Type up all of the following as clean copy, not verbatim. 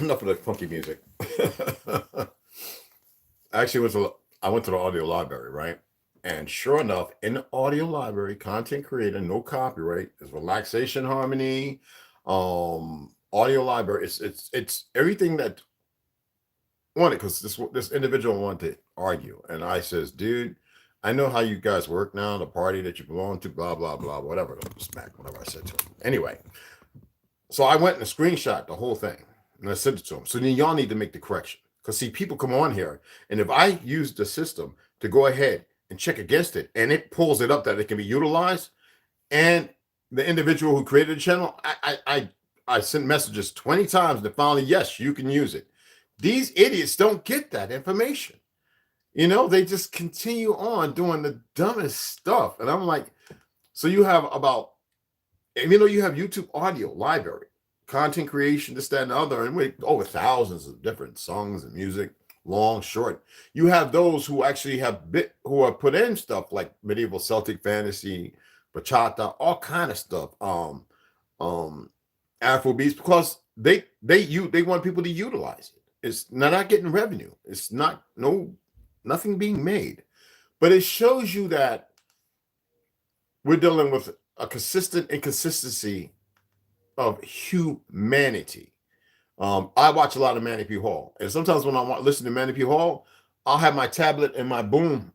Enough of the funky music. Actually, I went to the audio library, right? And sure enough, in the audio library, content creator, no copyright, is relaxation harmony, audio library. It's everything that wanted, because this individual wanted to argue, and I says, dude, I know how you guys work now, the party that you belong to, blah blah blah, whatever, smack, whatever I said to him. Anyway, so I went and screenshot the whole thing and I sent it to him. So then y'all need to make the correction. Because see, people come on here, and if I use the system to go ahead and check against it, and it pulls it up that it can be utilized, and the individual who created the channel, I sent messages 20 times, and finally, yes, you can use it. These idiots don't get that information. You know, they just continue on doing the dumbest stuff. And I'm like, so you have about, and you know, you have YouTube audio library, content creation, this, that, and the other, and with over thousands of different songs and music, long, short. You have those who actually who have put in stuff like medieval Celtic fantasy, bachata, all kind of stuff, Afrobeats, because they want people to utilize it. It's not getting revenue. It's nothing being made, but it shows you that we're dealing with a consistent inconsistency of humanity. I watch a lot of Manny P. Hall, and sometimes when I want to listen to Manny P. Hall, I'll have my tablet and my boom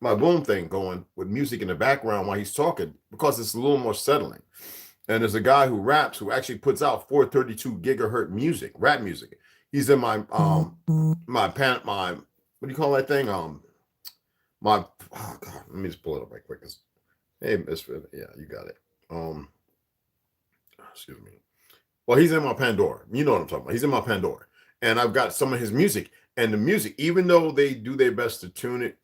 thing going with music in the background while he's talking, because it's a little more settling. And there's a guy who raps who actually puts out 432 gigahertz music, rap music. He's in my what do you call that thing? Oh God, let me just pull it up right quick. Hey, yeah, you got it. Excuse me. Well, he's in my Pandora. You know what I'm talking about. He's in my Pandora. And I've got some of his music. And the music, even though they do their best to tune it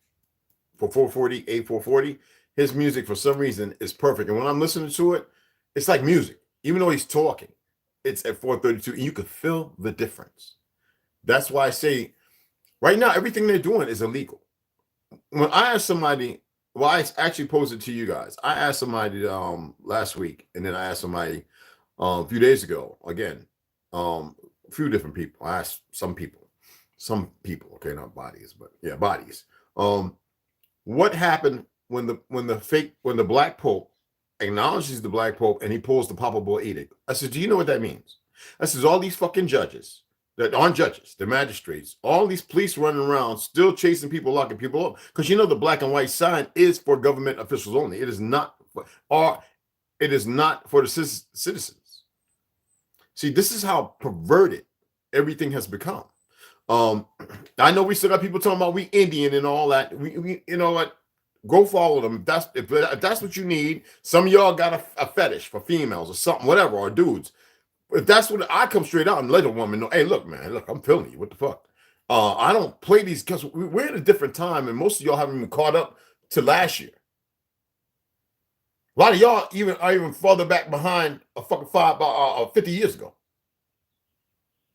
for 440, A440, his music for some reason is perfect. And when I'm listening to it, it's like music. Even though he's talking, it's at 432, and you can feel the difference. That's why I say right now, everything they're doing is illegal. When I ask somebody, Well, I actually posted to you guys. I asked somebody last week, and then I asked somebody a few days ago again. A few different people. I asked some people. Okay, not bodies, but yeah, bodies. What happened when the black pope acknowledges the black pope and he pulls the papal edict? I said, do you know what that means? I says all these fucking judges that aren't judges, the magistrates, all these police running around still chasing people, locking people up, because you know the black and white sign is for government officials only. It is not for, or it is not for the citizens. See, this is how perverted everything has become. I know we still got people talking about we Indian and all that. We you know what? Go follow them. If that's what you need. Some of y'all got a fetish for females or something, whatever, or dudes. If that's what I come straight out and let a woman know, hey, look, man, look, I'm feeling you. What the fuck? I don't play these because we're in a different time, and most of y'all haven't even caught up to last year. A lot of y'all are even further back behind a fucking 50 years ago.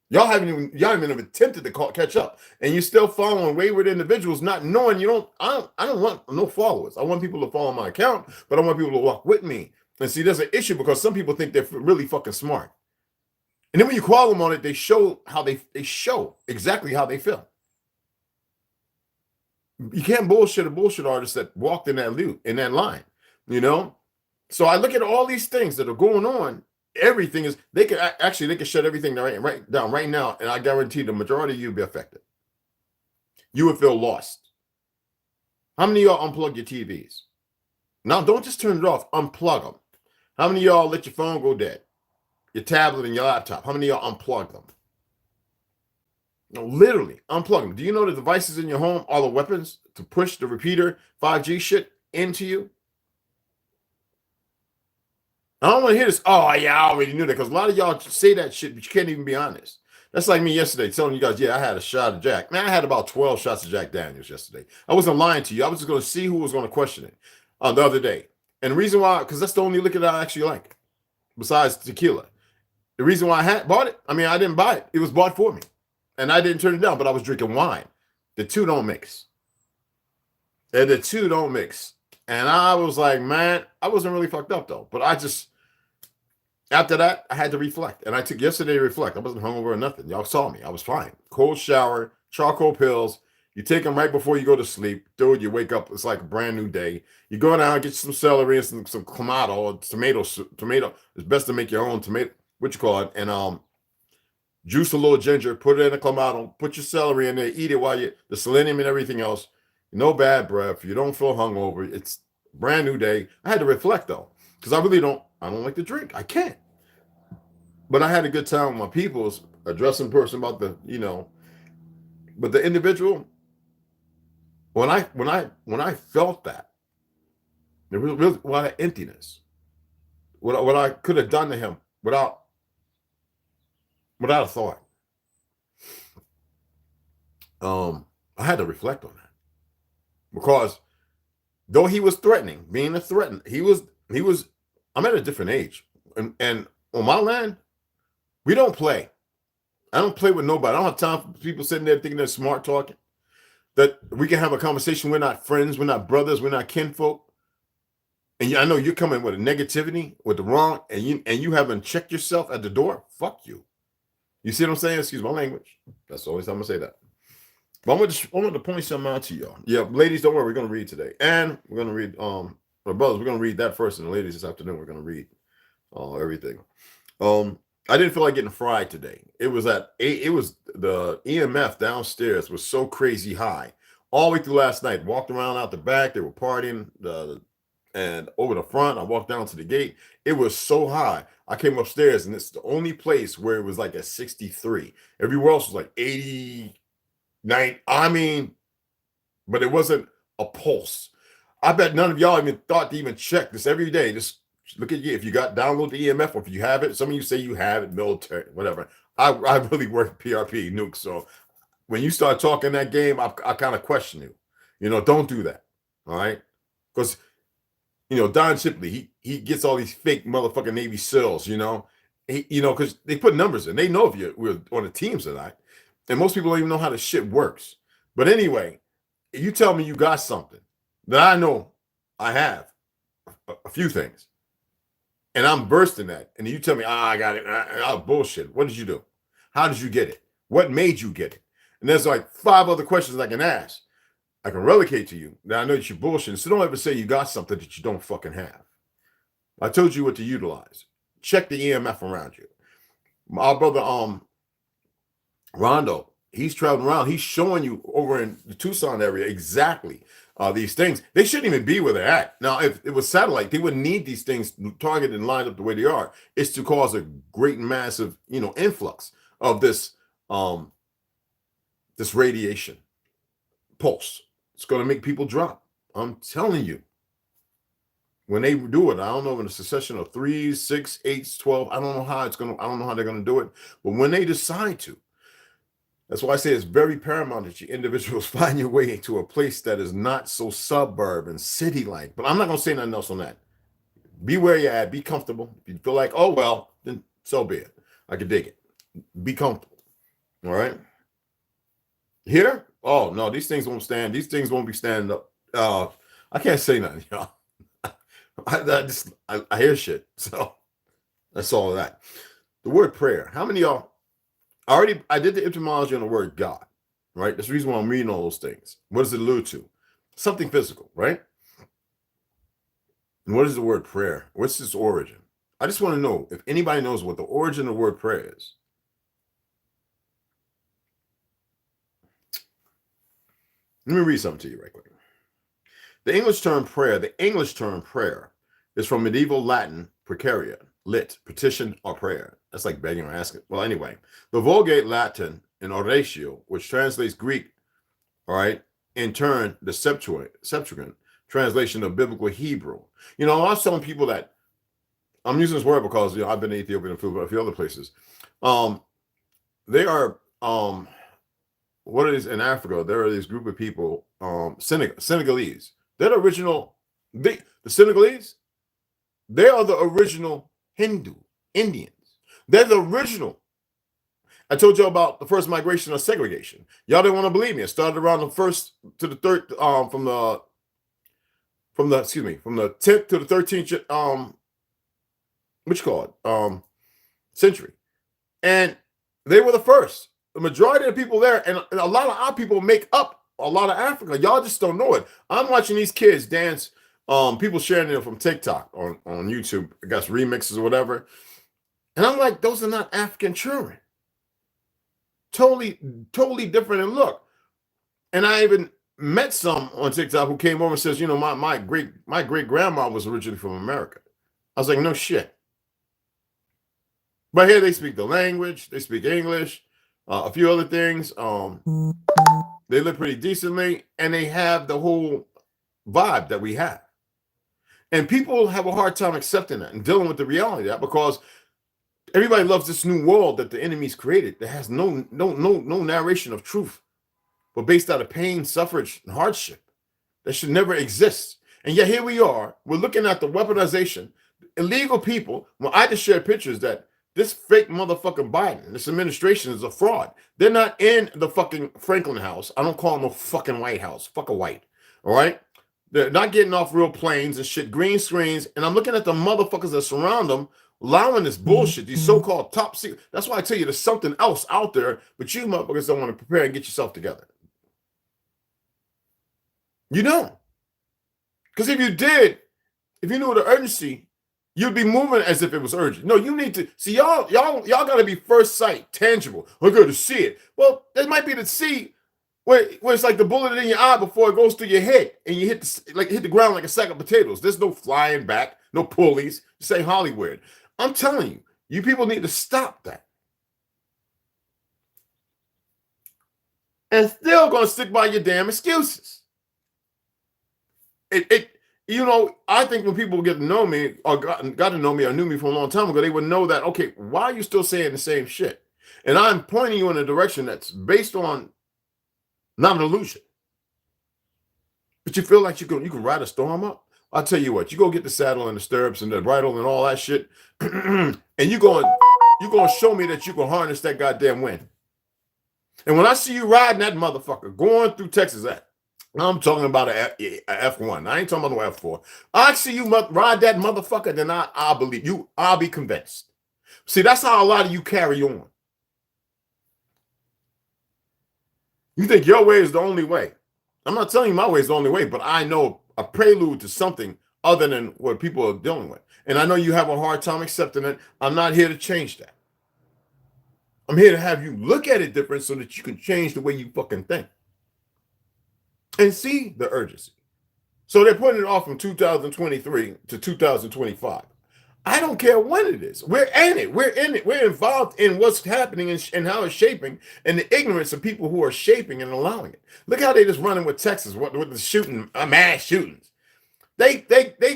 Y'all haven't even attempted to catch up, and you're still following wayward individuals, not knowing I don't want no followers. I want people to follow my account, but I want people to walk with me. And see, there's an issue because some people think they're really fucking smart, and then when you call them on it, they show show exactly how they feel. You can't bullshit a bullshit artist that walked in that line, you know. So I look at all these things that are going on. Everything is they can shut everything right down right now, and I guarantee the majority of you will be affected. You would feel lost. How many of y'all unplug your TVs? Now, don't just turn it off, unplug them. How many of y'all let your phone go dead? Your tablet and your laptop. How many of y'all unplug them? No, literally unplug them. Do you know the devices in your home are the weapons to push the repeater 5G shit into you? I don't want to hear this. Oh, yeah, I already knew that, because a lot of y'all say that shit, but you can't even be honest. That's like me yesterday telling you guys, yeah, I had a shot of Jack. Man, I had about 12 shots of Jack Daniels yesterday. I wasn't lying to you. I was just going to see who was going to question it the other day. And the reason why, because that's the only liquor that I actually like, besides tequila. The reason why I bought it, I mean, I didn't buy it. It was bought for me. And I didn't turn it down, but I was drinking wine. The two don't mix. And the two don't mix. And I was like, man, I wasn't really fucked up, though. But after that, I had to reflect. And I took yesterday to reflect. I wasn't hungover or nothing. Y'all saw me. I was fine. Cold shower, charcoal pills. You take them right before you go to sleep. Dude, you wake up. It's like a brand new day. You go down, get some celery and some clamato or tomato soup. Tomato. It's best to make your own tomato, and juice a little ginger, put it in a clamato, put your celery in there, eat it while the selenium and everything else. No bad breath. You don't feel hungover. It's a brand new day. I had to reflect, though, because I don't like to drink. I can't. But I had a good time with my peoples, addressing person about but the individual, when I felt that, there was really a lot of emptiness. What I could have done to him without a thought. I had to reflect on that, because though he was threatening, I'm at a different age, and on my land, we don't play. I don't play with nobody. I don't have time for people sitting there thinking they're smart talking, that we can have a conversation. We're not friends. We're not brothers. We're not kinfolk. And I know you're coming with a negativity, with the wrong, and you haven't checked yourself at the door. Fuck you. You see what I'm saying? Excuse my language. That's the only time I'm gonna say that. But I want to point something out to y'all. Yeah, ladies, don't worry. We're gonna read today, and we're gonna read. My brothers, we're gonna read that first, and the ladies this afternoon we're gonna read everything. I didn't feel like getting fried today. It was the EMF downstairs was so crazy high all the way through last night. Walked around out the back. They were partying. And over the front, I walked down to the gate. It was so high. I came upstairs, and it's the only place where it was like at 63. Everywhere else was like 89. I mean, but it wasn't a pulse. I bet none of y'all even thought to even check this every day. Just look at you. If you got download the EMF, or if you have it, some of you say you have it, military, whatever. I really work PRP nuke. So when you start talking that game, I kind of question you. Don't do that. All right. Because Don Shipley, he gets all these fake motherfucking Navy SEALs, because they put numbers in. They know if we're on the teams or not. And most people don't even know how the shit works. But anyway, you tell me you got something that I know I have a few things. And I'm bursting that. And you tell me, I got it. Bullshit. What did you do? How did you get it? What made you get it? And there's like 5 other questions I can ask. I can relegate to you. Now I know that you're bullshitting. So don't ever say you got something that you don't fucking have. I told you what to utilize. Check the EMF around you. Our brother, Rondo, he's traveling around. He's showing you over in the Tucson area exactly these things. They shouldn't even be where they're at. Now, if it was satellite, they wouldn't need these things targeted and lined up the way they are. It's to cause a great massive, influx of this this radiation pulse. It's going to make people drop. I'm telling you. When they do it, I don't know, in a succession of 3s, 6, 8s, 12. I don't know how they're going to do it. But when they decide to, that's why I say it's very paramount that you individuals find your way into a place that is not so suburb and city-like. But I'm not going to say nothing else on that. Be where you're at. Be comfortable. If you feel like, oh, well, then so be it. I can dig it. Be comfortable. All right? Here? Oh, no, these things won't stand. These things won't be standing up. I can't say nothing, y'all. I hear shit. So that's all of that. The word prayer. How many of y'all I did the etymology on the word God, right? That's the reason why I'm reading all those things. What does it allude to? Something physical, right? And what is the word prayer? What's its origin? I just want to know if anybody knows what the origin of the word prayer is. Let me read something to you right quick. The English term prayer is from medieval Latin precaria, lit, petition, or prayer. That's like begging or asking. Well, anyway, the Vulgate Latin in oratio, which translates Greek, all right, in turn, the Septuagint translation of biblical Hebrew. I was telling people that I'm using this word because I've been to Ethiopia and a few other places. They are what it is in Africa. There are this group of people, Senegalese. They're the original. The Senegalese. They are the original Hindu Indians. They're the original. I told you about the first migration of segregation. Y'all didn't want to believe me. It started around the 1st to the 3rd, from the 10th to the 13th, what you call it, century. And they were the first. The majority of the people there, and a lot of our people make up a lot of Africa. Y'all just don't know it. I'm watching these kids dance. People sharing it from TikTok on YouTube, I guess remixes or whatever. And I'm like, those are not African children. Totally different in look. And I even met some on TikTok who came over and says, my great grandma was originally from America. I was like, no shit. But here they speak the language, they speak English, a few other things. They live pretty decently, and they have the whole vibe that we have. And people have a hard time accepting that and dealing with the reality of that, because everybody loves this new world that the enemy's created that has no narration of truth, but based out of pain, suffrage, and hardship that should never exist. And yet here we are, we're looking at the weaponization, illegal people. Well, I just shared pictures that this fake motherfucking Biden, this administration is a fraud. They're not in the fucking Franklin House. I don't call them a fucking White House. Fuck a white. All right? They're not getting off real planes and shit, green screens. And I'm looking at the motherfuckers that surround them, allowing this bullshit, these so-called top secret. That's why I tell you there's something else out there, but you motherfuckers don't want to prepare and get yourself together. You don't. Because if you did, if you knew the urgency, you'd be moving as if it was urgent. No, you need to see y'all got to be first sight, tangible. I got to see it. Well, that might be to see where it's like the bullet in your eye before it goes through your head and you hit the ground like a sack of potatoes. There's no flying back, no pulleys. Say Hollywood. I'm telling you, you people need to stop that. And still gonna stick by your damn excuses. I think when people get to know me or got to know me or knew me from a long time ago, they would know that, okay, why are you still saying the same shit? And I'm pointing you in a direction that's based on not an illusion. But you feel like you can ride a storm up? I'll tell you what, you go get the saddle and the stirrups and the bridle and all that shit, and you're going to show me that you can harness that goddamn wind. And when I see you riding that motherfucker, going through Texas, I'm talking about a F1. I ain't talking about no F4. I see you ride that motherfucker, then I'll believe you. I'll be convinced. See, that's how a lot of you carry on. You think your way is the only way. I'm not telling you my way is the only way, but I know a prelude to something other than what people are dealing with. And I know you have a hard time accepting it. I'm not here to change that. I'm here to have you look at it different so that you can change the way you fucking think. And see the urgency. So they're putting it off from 2023 to 2025. I don't care when it is. We're in it. We're in it. We're involved in what's happening and how it's shaping and the ignorance of people who are shaping and allowing it. Look how they just running with Texas, with the shooting, mass shootings. They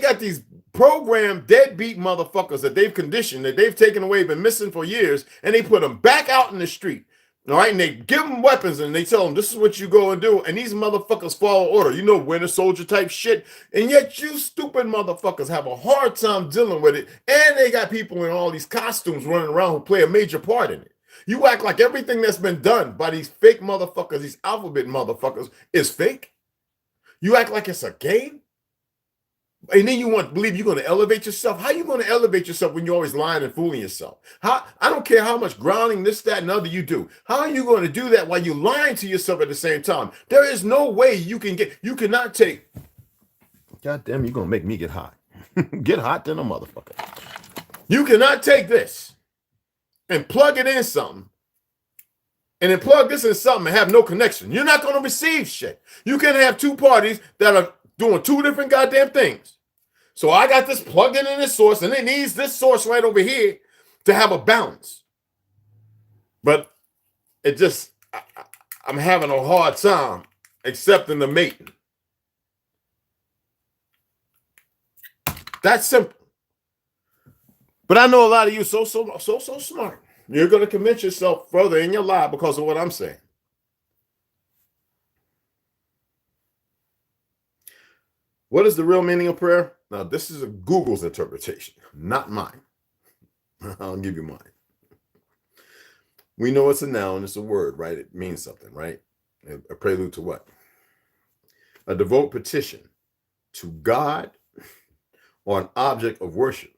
got these programmed deadbeat motherfuckers that they've conditioned, that they've taken away, been missing for years, and they put them back out in the street. All right, and they give them weapons and they tell them this is what you go and do, and these motherfuckers follow order. You know, winter soldier type shit, and yet you stupid motherfuckers have a hard time dealing with it, and they got people in all these costumes running around who play a major part in it. You act like everything that's been done by these fake motherfuckers, these alphabet motherfuckers, is fake. You act like it's a game. And then you want to believe you're going to elevate yourself. How are you going to elevate yourself when you're always lying and fooling yourself? I don't care how much grounding, this, that, and other you do. How are you going to do that while you're lying to yourself at the same time? There is no way you cannot take. God damn, you're going to make me get hot. Get hot than a motherfucker. You cannot take this and plug it in something and then plug this in something and have no connection. You're not going to receive shit. You can have two parties that are doing two different goddamn things. So I got this plugged in this source, and it needs this source right over here to have a balance. But it just, I'm having a hard time accepting the mating. That's simple. But I know a lot of you so smart. You're going to convince yourself further in your lie because of what I'm saying. What is the real meaning of prayer? Now, this is a Google's interpretation, not mine. I'll give you mine. We know it's a noun, it's a word, right? It means something, right? A prelude to what? A devout petition to God or an object of worship.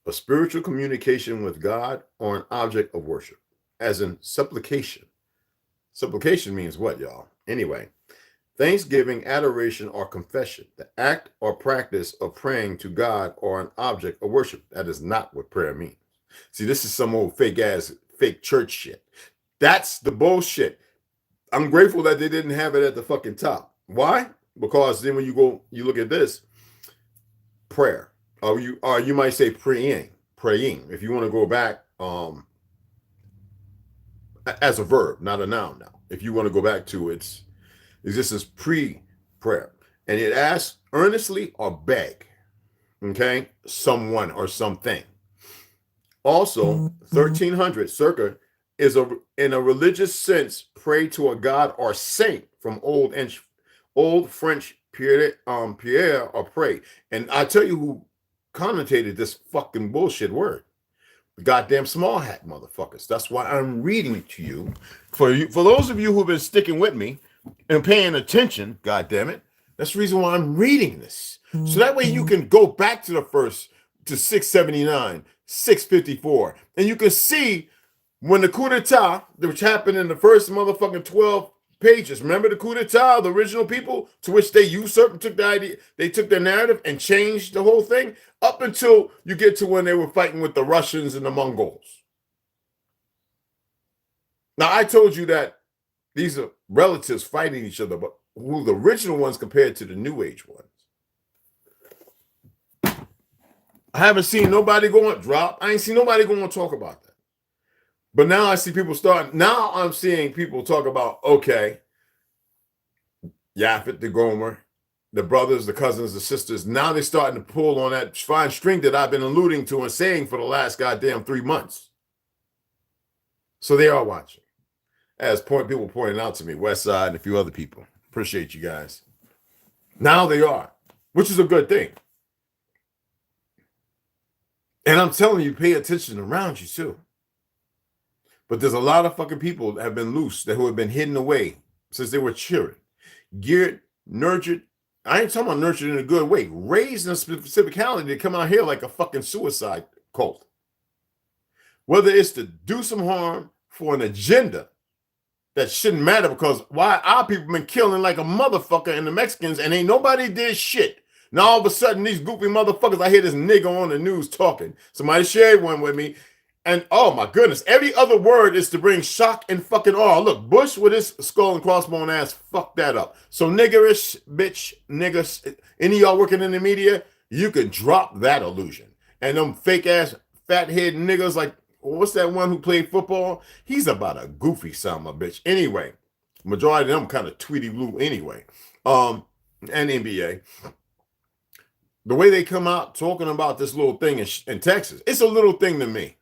A spiritual communication with God or an object of worship, as in supplication. Supplication means what, y'all? Anyway. Thanksgiving, adoration, or confession, the act or practice of praying to God or an object of worship. That is not what prayer means. See, this is some old fake church shit. That's the bullshit. I'm grateful that they didn't have it at the fucking top. Why? Because then when you look at this, prayer, or you might say praying. If you want to go back as a verb, not a noun now. If you want to go back to its existence pre-prayer, and it asks earnestly or beg, okay, someone or something. Also, 1300 circa is in a religious sense pray to a god or saint from old French Pierre or pray. And I tell you who connotated this fucking bullshit word. The goddamn small hat motherfuckers. That's why I'm reading it to you. For those of you who've been sticking with me and paying attention, God damn it, that's the reason why I'm reading this. So that way you can go back to the first, to 679, 654, and you can see when the coup d'etat, which happened in the first motherfucking 12 pages. Remember the coup d'etat, the original people, to which they usurped and took the idea, they took their narrative and changed the whole thing up until you get to when they were fighting with the Russians and the Mongols. Now, I told you that these are relatives fighting each other, but who the original ones compared to the New Age ones. I haven't seen nobody going to drop. I ain't seen nobody going to talk about that. But now I see people starting. Now I'm seeing people talk about, okay, Yaphet, the Gomer, the brothers, the cousins, the sisters. Now they're starting to pull on that fine string that I've been alluding to and saying for the last goddamn 3 months. So they are watching. As people pointing out to me, Westside and a few other people. Appreciate you guys. Now they are, which is a good thing. And I'm telling you, pay attention around you too. But there's a lot of fucking people that have been loose, who have been hidden away since they were children. geared, nurtured. I ain't talking about nurtured in a good way. Raised in a specific quality to come out here like a fucking suicide cult. Whether it's to do some harm for an agenda that shouldn't matter, because why our people been killing like a motherfucker in the Mexicans and ain't nobody did shit. Now all of a sudden these goofy motherfuckers, I hear this nigga on the news talking. Somebody shared one with me. And oh my goodness, every other word is to bring shock and fucking awe. Look, Bush with his skull and crossbone ass fucked that up. So niggerish, bitch, niggas, any of y'all working in the media, you can drop that illusion. And them fake ass fat head niggas like, what's that one who played football? He's about a goofy son of a bitch. Anyway, majority of them kind of Tweety Blue anyway. And NBA. The way they come out talking about this little thing in Texas, it's a little thing to me.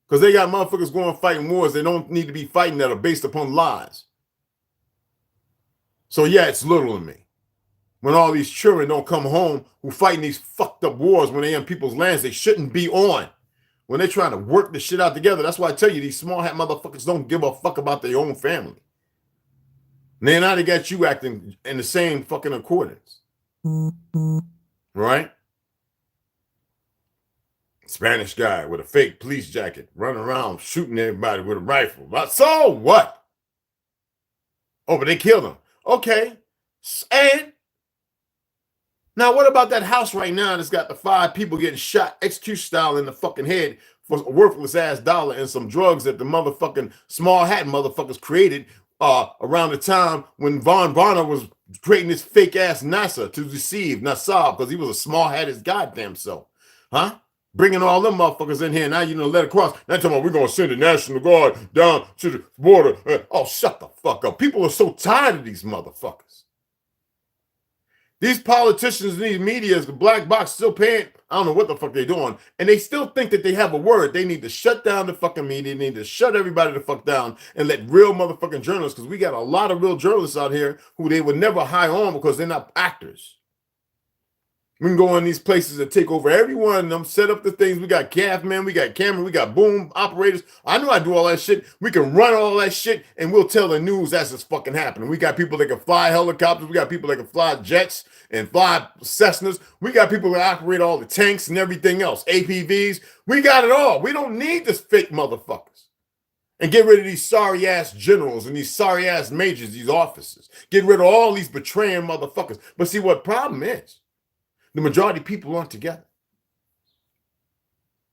Because they got motherfuckers going fighting wars they don't need to be fighting that are based upon lies. So yeah, it's little to me. When all these children don't come home who fighting these fucked up wars when they in people's lands they shouldn't be on. When they're trying to work the shit out together. That's why I tell you, these small hat motherfuckers don't give a fuck about their own family. And now they got you acting in the same fucking accordance. Right? Spanish guy with a fake police jacket running around shooting everybody with a rifle. But so what? Oh, but they killed him. Okay. And now what about that house right now that's got the 5 people getting shot execution style in the fucking head for a worthless ass dollar and some drugs that the motherfucking small hat motherfuckers created around the time when Von Bonner was creating this fake ass NASA to deceive Nassau because he was a small hat his goddamn self. Huh? Bringing all them motherfuckers in here. Now you know let it cross. Now talking about we're going to send the National Guard down to the border. Oh, shut the fuck up. People are so tired of these motherfuckers. These politicians and these medias, the black box still paying, I don't know what the fuck they're doing. And they still think that they have a word. They need to shut down the fucking media. They need to shut everybody the fuck down and let real motherfucking journalists, because we got a lot of real journalists out here who they would never hire on because they're not actors. We can go in these places and take over every one of them, set up the things. We got calf men, we got camera, we got boom operators. I know I do all that shit. We can run all that shit and we'll tell the news as it's fucking happening. We got people that can fly helicopters. We got people that can fly jets and fly Cessnas. We got people that operate all the tanks and everything else, APVs. We got it all. We don't need this fake motherfuckers. And get rid of these sorry-ass generals and these sorry-ass majors, these officers. Get rid of all these betraying motherfuckers. But see what problem is? The majority of people aren't together.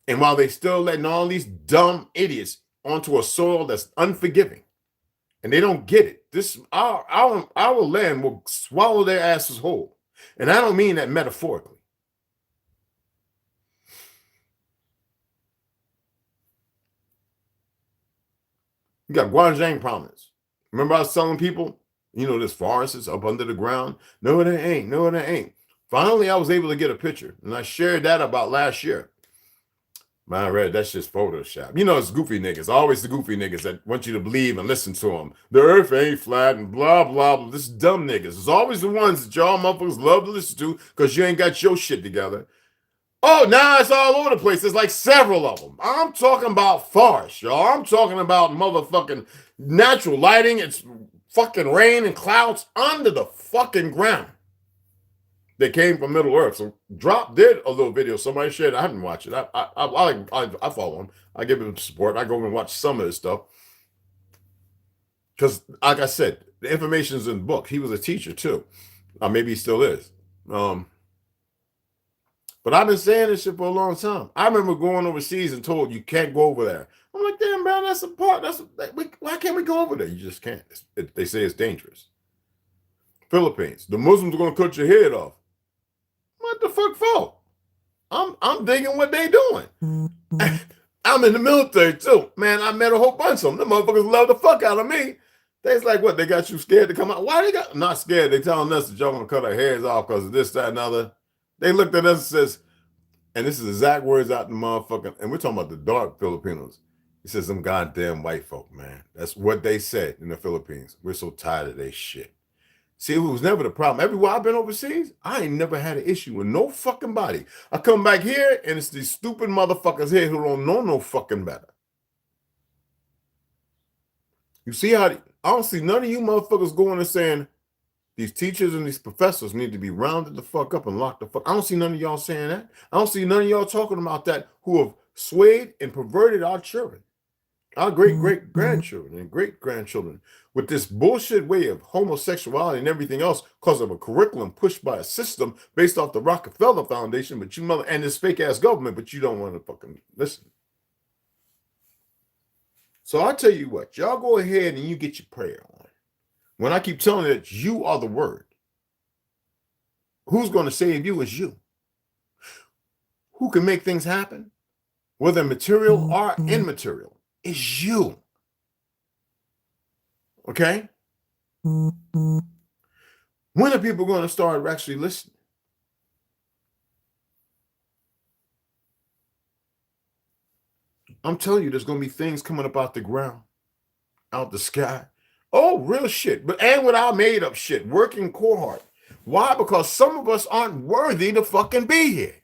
And while they still letting all these dumb idiots onto a soil that's unforgiving, and they don't get it, this our land will swallow their asses whole. And I don't mean that metaphorically. You got Guanjang province. Remember I was telling people, you know, this forest is up under the ground. No, it ain't. No, it ain't. Finally, I was able to get a picture, and I shared that about last year. Man, Red, that's just Photoshop. You know, it's goofy niggas. Always the goofy niggas that want you to believe and listen to them. The earth ain't flat and blah, blah, blah. This is dumb niggas. It's always the ones that y'all motherfuckers love to listen to because you ain't got your shit together. Oh, now it's all over the place. There's like several of them. I'm talking about forest, y'all. I'm talking about motherfucking natural lighting. It's fucking rain and clouds under the fucking ground. They came from Middle Earth. So Drop did a little video. Somebody shared it. I haven't watched it. I follow him. I give him support. I go and watch some of his stuff. Because, like I said, the information's in the book. He was a teacher, too. Maybe he still is. But I've been saying this shit for a long time. I remember going overseas and told you can't go over there. I'm like, damn, man, that's a part. Why can't we go over there? You just can't. They say it's dangerous. Philippines. The Muslims are going to cut your head off. What the fuck for? I'm digging what they doing. I'm in the military too. Man, I met a whole bunch of them. The motherfuckers love the fuck out of me. They's like, what, they got you scared to come out? Why they got, not scared. They telling us that y'all want to cut our heads off because of this, that, and other. They looked at us and says, and this is exact words out the motherfucking, and we're talking about the dark Filipinos. He says, them goddamn white folk, man. That's what they said in the Philippines. We're so tired of their shit. See, it was never the problem. Everywhere I've been overseas, I ain't never had an issue with no fucking body. I come back here, and it's these stupid motherfuckers here who don't know no fucking better. You see how, I don't see none of you motherfuckers going and saying, These teachers and these professors need to be rounded the fuck up and locked the fuck. I don't see none of y'all saying that. I don't see none of y'all talking about that who have swayed and perverted our children, our great-great-grandchildren and great-grandchildren with this bullshit way of homosexuality and everything else because of a curriculum pushed by a system based off the Rockefeller Foundation, but you mother and this fake-ass government, but you don't want to fucking listen. So I tell you what, y'all go ahead and you get your prayer on. When I keep telling you that you are the word, who's going to save you is you. Who can make things happen, whether material or immaterial, is you. Okay? When are people going to start actually listening? I'm telling you, there's going to be things coming up out the ground, out the sky. Oh, real shit. But and with our made up shit, working core hard. Why? Because some of us aren't worthy to fucking be here.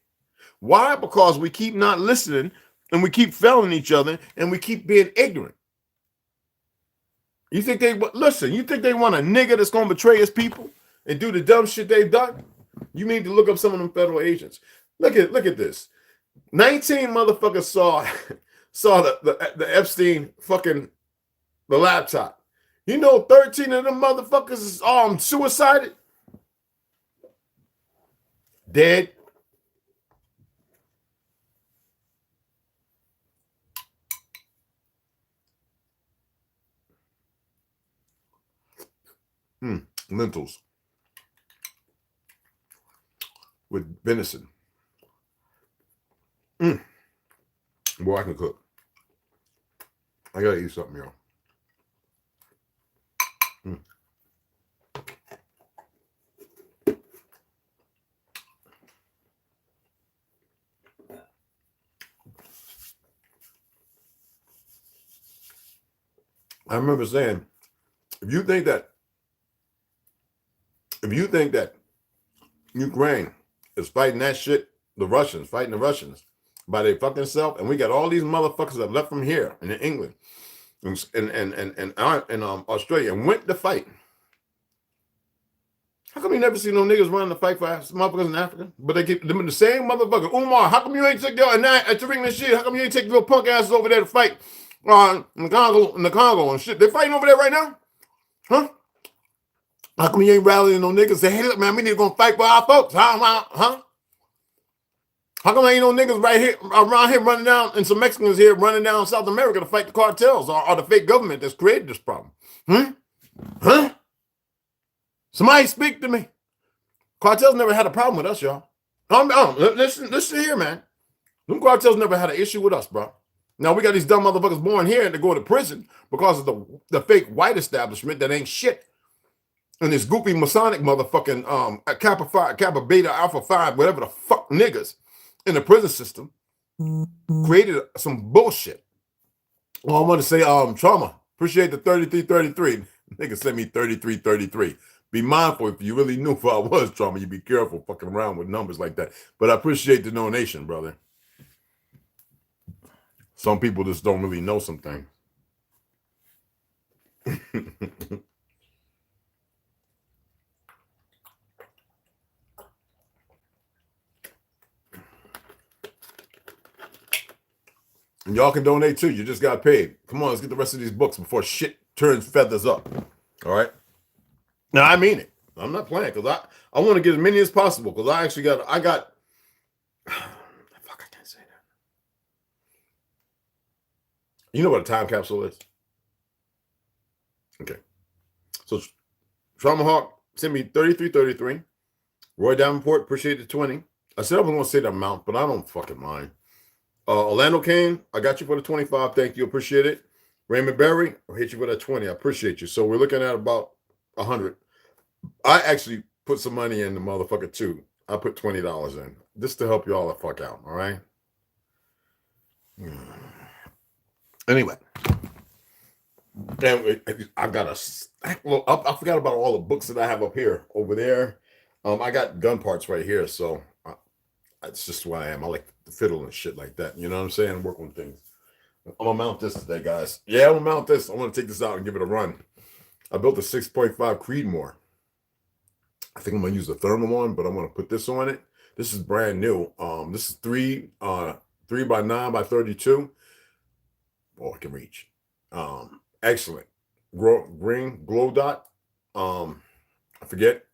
Why? Because we keep not listening and we keep failing each other and we keep being ignorant. You think they listen? You think they want a nigga that's gonna betray his people and do the dumb shit they've done? You need to look up some of them federal agents. Look at this. 19 motherfuckers saw the Epstein fucking the laptop. You know, 13 of them motherfuckers is suicided, dead. Lentils with venison. Boy, I can cook. I gotta eat something, y'all. I remember saying, if you think that Ukraine is fighting that shit, fighting the Russians by their fucking self, and we got all these motherfuckers that left from here in England and Australia and went to fight. How come you never see no niggas running to fight for motherfuckers in Africa? But they keep them the same motherfucker. Umar, how come you ain't take your this shit? How come you ain't take your punk asses over there to fight in the Congo and shit? They fighting over there right now? Huh? How come you ain't rallying no niggas? Say, hey, look, man, we need to go fight for our folks. Huh? How come there ain't no niggas right here around here running down and some Mexicans here running down South America to fight the cartels or the fake government that's created this problem? Huh? Somebody speak to me. Cartels never had a problem with us, y'all. Listen here, man. Them cartels never had an issue with us, bro. Now we got these dumb motherfuckers born here to go to prison because of the fake white establishment that ain't shit. And this goofy Masonic motherfucking Kappa Beta Alpha 5, whatever the fuck niggas in the prison system created some bullshit. Well, I want to say trauma. Appreciate the 3333. Niggas sent me 3333. Be mindful if you really knew who I was, trauma. You be careful fucking around with numbers like that. But I appreciate the donation, brother. Some people just don't really know some things. And y'all can donate too. You just got paid. Come on, let's get the rest of these books before shit turns feathers up. All right. Now I mean it. I'm not playing because I want to get as many as possible because I actually got fuck, I can't say that. You know what a time capsule is? Okay. So Trauma Hawk sent me 3333. Roy Davenport, appreciate the 20. I said I was going to say the amount, but I don't fucking mind. Orlando Kane, I got you for the 25. Thank you. Appreciate it. Raymond Berry, I'll hit you for that 20. I appreciate you. So we're looking at about 100. I actually put some money in the motherfucker too. I put $20 in just to help y'all the fuck out. All right. Anyway, I got a stack. I forgot about all the books that I have up here over there. I got gun parts right here. So that's just who I am. I like the fiddle and shit like that. You know what I'm saying? Work on things. I'm gonna mount this today, guys. Yeah, I'm gonna mount this. I want to take this out and give it a run. I built a 6.5 Creedmoor. I think I'm gonna use the thermal one, but I'm gonna put this on it. This is brand new. This is 3 by 9 by 32. Oh, I can reach. Excellent. Green glow dot. I forget,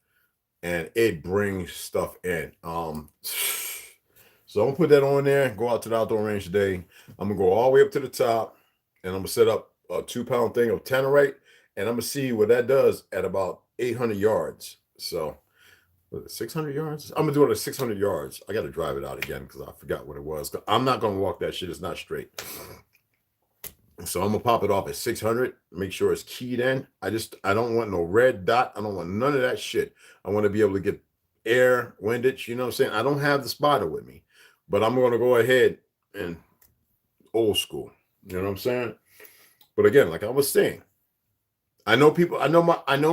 and it brings stuff in. So I'm gonna put that on there. Go out to the outdoor range today. I'm gonna go all the way up to the top, and I'm gonna set up a 2-pound thing of tannerite, and I'm gonna see what that does at about 800 yards. So 600 yards. I'm gonna do it at 600 yards. I got to drive it out again because I forgot what it was. I'm not gonna walk that shit. It's not straight. So I'm gonna pop it off at 600. Make sure it's keyed in. I don't want no red dot. I don't want none of that shit. I want to be able to get air, windage. You know what I'm saying? I don't have the spotter with me, but I'm gonna go ahead and old school. You know what I'm saying? But again, like I was saying, I know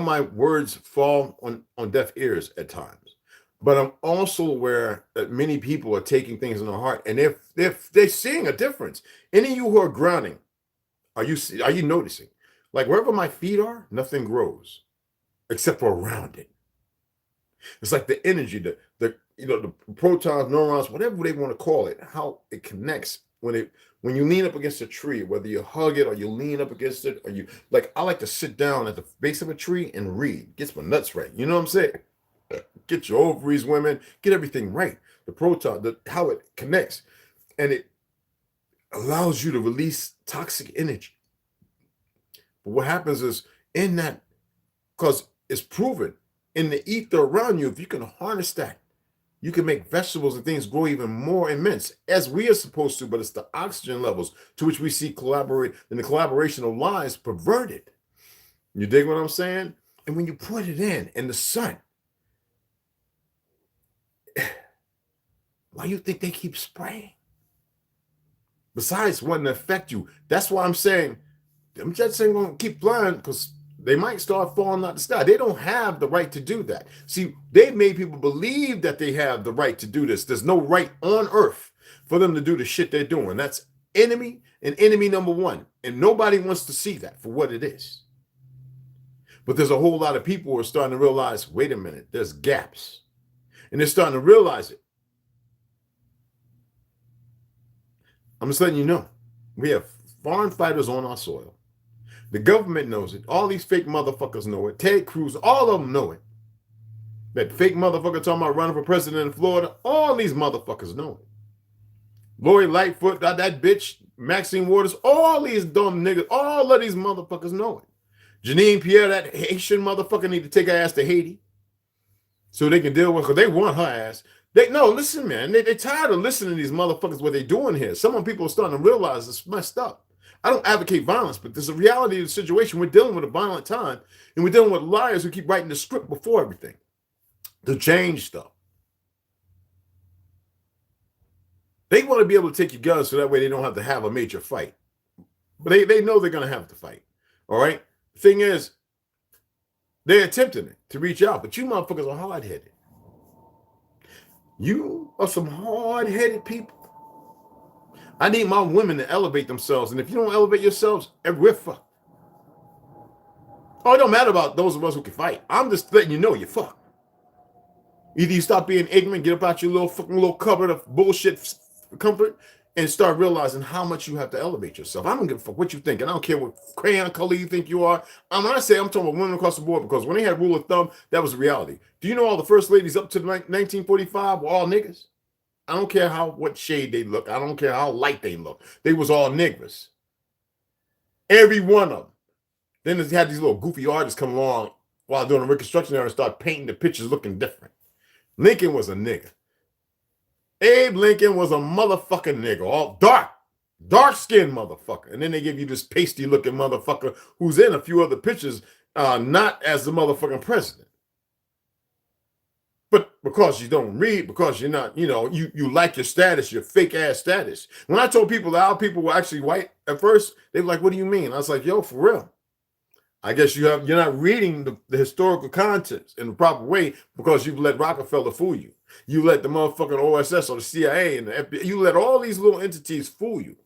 my words fall on deaf ears at times, but I'm also aware that many people are taking things in their heart, and if they're seeing a difference. Any of you who are grounding, are you noticing? Like wherever my feet are, nothing grows except for around it. It's like the energy, the protons, neurons, whatever they want to call it, how it connects when you lean up against a tree, whether you hug it or you lean up against it, or you I like to sit down at the base of a tree and read. Gets my nuts right. You know what I'm saying? Get your ovaries, women, get everything right. The proton, how it connects, and it allows you to release toxic energy. But what happens is in that, because it's proven in the ether around you, if you can harness that, you can make vegetables and things grow even more immense, as we are supposed to, but it's the oxygen levels to which we see collaborate, and the collaboration of lies perverted. You dig what I'm saying? And when you put it in the sun, why you think they keep spraying? Besides wanting to affect you. That's why I'm saying them jets ain't gonna keep flying, because they might start falling out the sky. They don't have the right to do that. See, they've made people believe that they have the right to do this. There's no right on earth for them to do the shit they're doing. That's enemy and enemy number one. And nobody wants to see that for what it is. But there's a whole lot of people who are starting to realize, wait a minute, there's gaps. And they're starting to realize it. I'm just letting you know, we have foreign fighters on our soil. The government knows it. All these fake motherfuckers know it. Ted Cruz, all of them know it. That fake motherfucker talking about running for president in Florida, all these motherfuckers know it. Lori Lightfoot, that bitch, Maxine Waters, all these dumb niggas, all of these motherfuckers know it. Janine Pierre, that Haitian motherfucker, need to take her ass to Haiti so they can deal with her. They want her ass. Listen, man. They're tired of listening to these motherfuckers, what they're doing here. Some people are starting to realize it's messed up. I don't advocate violence, but there's a reality of the situation. We're dealing with a violent time, and we're dealing with liars who keep writing the script before everything to change stuff. They want to be able to take your guns so that way they don't have to have a major fight. But they know they're going to have to fight. All right? The thing is, they're attempting it to reach out, but you motherfuckers are hard-headed. You are some hard-headed people. I need my women to elevate themselves, and if you don't elevate yourselves, we're fucked. Oh, it don't matter about those of us who can fight. I'm just letting you know you're fucked. Either you stop being ignorant, get up out your little cupboard of bullshit comfort, and start realizing how much you have to elevate yourself. I don't give a fuck what you think, and I don't care what crayon color you think you are. When I say I'm talking about women across the board, because when they had rule of thumb, that was the reality. Do you know all the first ladies up to 1945 were all niggas? I don't care what shade they look. I don't care how light they look. They was all niggas. Every one of them. Then they had these little goofy artists come along while doing the Reconstruction era and start painting the pictures looking different. Lincoln was a nigga. Abe Lincoln was a motherfucking nigga. All dark-skinned motherfucker. And then they give you this pasty-looking motherfucker who's in a few other pictures, not as the motherfucking president. But because you don't read, because you're not, you like your status, your fake ass status. When I told people that our people were actually white at first, they were like, what do you mean? I was like, yo, for real. I guess you're not reading the historical context in the proper way, because you've let Rockefeller fool you. You let the motherfucking OSS or the CIA and the FBI, you let all these little entities fool you.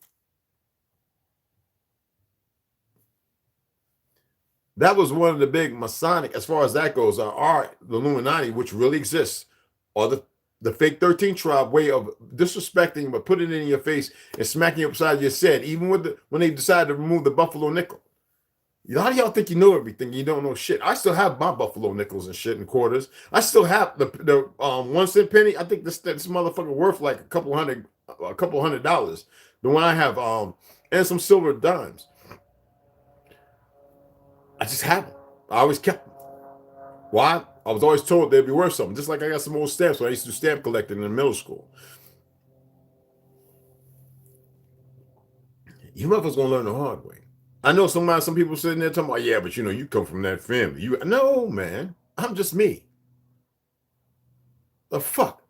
That was one of the big Masonic, as far as that goes, are the Illuminati, which really exists, or the fake 13 tribe way of disrespecting, but putting it in your face and smacking you upside your head, even with when they decided to remove the Buffalo nickel. A lot of y'all think you know everything. You don't know shit. I still have my Buffalo nickels and shit and quarters. I still have the 1 cent penny. I think this motherfucker worth like a couple $100. The one I have, and some silver dimes. I just have them. I always kept them. Why? I was always told they'd be worth something. Just like I got some old stamps when I used to do stamp collecting in middle school. You motherfuckers gonna learn the hard way. I know some people sitting there talking about, yeah, but you come from that family. No, man. I'm just me. The fuck?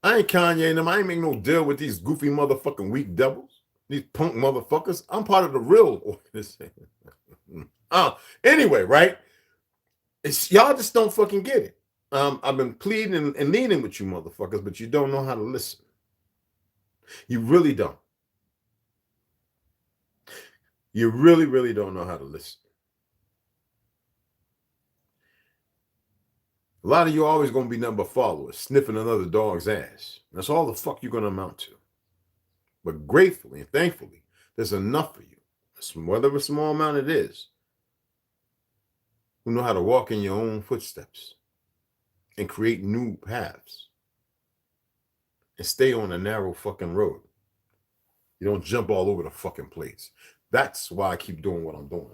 I ain't Kanye and them. I ain't making no deal with these goofy motherfucking weak devils. These punk motherfuckers. I'm part of the real organization. Anyway, right? Y'all just don't fucking get it. I've been pleading and leaning with you motherfuckers, but you don't know how to listen. You really don't. You really, really don't know how to listen. A lot of you are always going to be nothing but followers, sniffing another dog's ass. That's all the fuck you're going to amount to. But gratefully and thankfully, there's enough for you, whether a small amount it is, who know how to walk in your own footsteps and create new paths and stay on a narrow fucking road. You don't jump all over the fucking place. That's why I keep doing what I'm doing.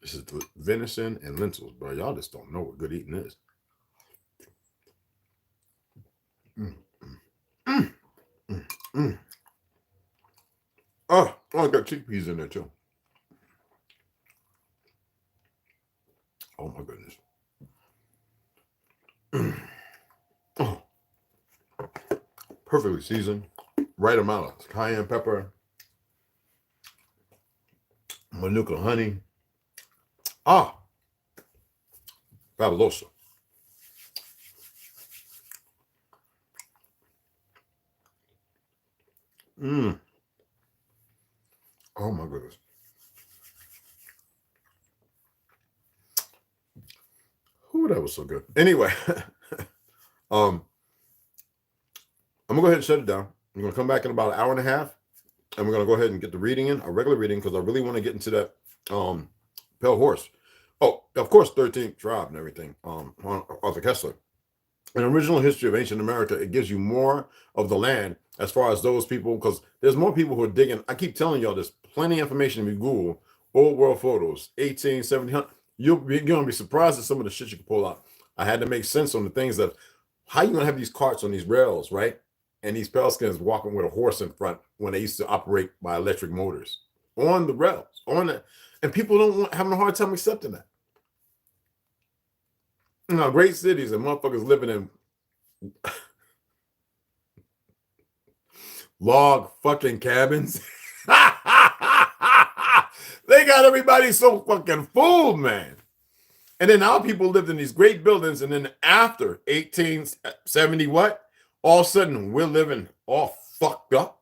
This is the venison and lentils, bro. Y'all just don't know what good eating is. Oh, I got chickpeas in there too. Oh my goodness. Oh. Perfectly seasoned, right amount of cayenne pepper, manuka honey. Fabuloso. Oh my goodness. Ooh, that was so good. Anyway, I'm gonna go ahead and shut it down. I'm gonna come back in about an hour and a half, and we're gonna go ahead and get the reading in, a regular reading, because I really want to get into that pale horse. Oh, of course, 13th tribe and everything. Arthur Kessler. An original history of ancient America, it gives you more of the land as far as those people, because there's more people who are digging. I keep telling y'all, there's plenty of information if you Google old world photos, 18, 1700. You're gonna be surprised at some of the shit you can pull out. I had to make sense on the things that, how you gonna have these carts on these rails, right? And these Paleskins walking with a horse in front when they used to operate by electric motors on the rails, and people having a hard time accepting that. Great cities and motherfuckers living in log fucking cabins. They got everybody so fucking fooled, man. And then our people lived in these great buildings, and then after 1870, what? All of a sudden, we're living all fucked up.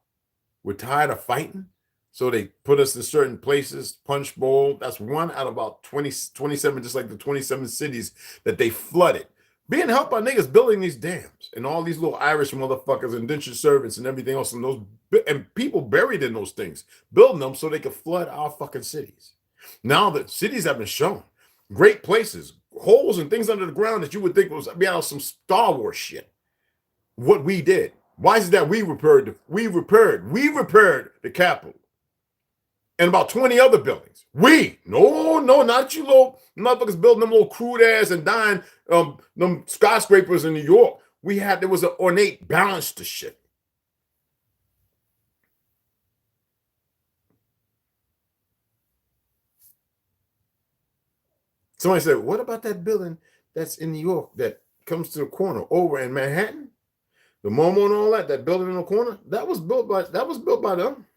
We're tired of fighting. So they put us in certain places, Punch Bowl. That's one out of about 27, just like the 27 cities that they flooded. Being helped by niggas building these dams and all these little Irish motherfuckers, indentured servants and everything else, and people buried in those things, building them so they could flood our fucking cities. Now the cities have been shown, great places, holes and things under the ground that you would think was be out of some Star Wars shit. What we did. Why is it that we repaired the Capitol and about 20 other buildings? No, not you little motherfuckers building them little crude ass and dying them skyscrapers in New York. There was an ornate balance to shit. Somebody said, what about that building that's in New York that comes to the corner over in Manhattan? The Momo and all that building in the corner, that was built by them.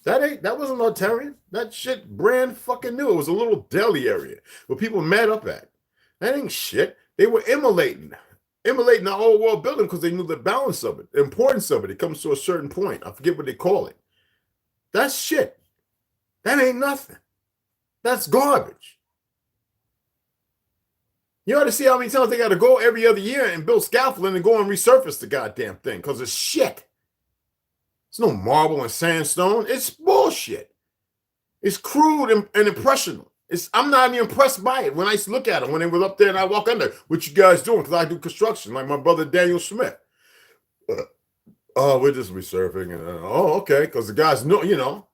That wasn't Ontarian. That shit brand fucking new. It was a little deli area where people met up at. That ain't shit. They were immolating. emulating the old world building because they knew the balance of it, the importance of it. It comes to a certain point. I forget what they call it. That's shit. That ain't nothing. That's garbage. You ought to see how many times they got to go every other year and build scaffolding and go and resurface the goddamn thing because it's shit. It's no marble and sandstone. It's bullshit. It's crude and impressionable. I'm not even impressed by it. When I used to look at it, when they were up there and I walk under, what you guys doing? Because I do construction, like my brother Daniel Smith. Oh, we're just resurfacing. Oh, okay. Because the guys know, you know.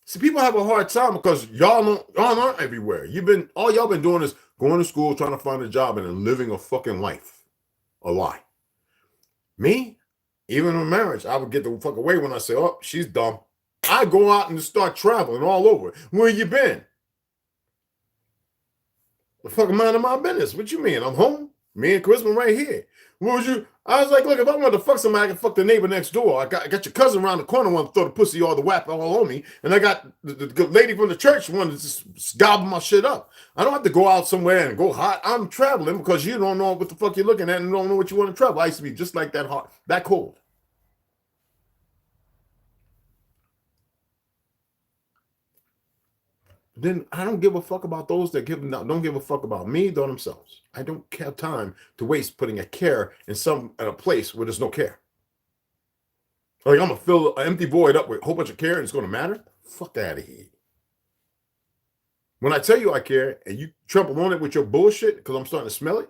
See, people have a hard time because y'all aren't everywhere. All y'all been doing is going to school, trying to find a job, and then living a fucking life. A lie. Me, even in marriage, I would get the fuck away when I say, oh, she's dumb. I go out and just start traveling all over. Where you been? The fuck am I in my business? What you mean? I'm home. Me and Charisma right here. What was you? I was like, look, if I wanted to fuck somebody, I can fuck the neighbor next door. I got your cousin around the corner wanting to throw the pussy all the whap all on me. And I got the lady from the church wanting to just gobble my shit up. I don't have to go out somewhere and go hot. I'm traveling because you don't know what the fuck you're looking at and don't know what you want to travel. I used to be just like that hot, that cold. Then I don't give a fuck about those that don't give a fuck about me, though themselves. I don't have time to waste putting a care in a place where there's no care. Like I'm gonna fill an empty void up with a whole bunch of care and it's gonna matter? Fuck out of here. When I tell you I care and you trample on it with your bullshit because I'm starting to smell it,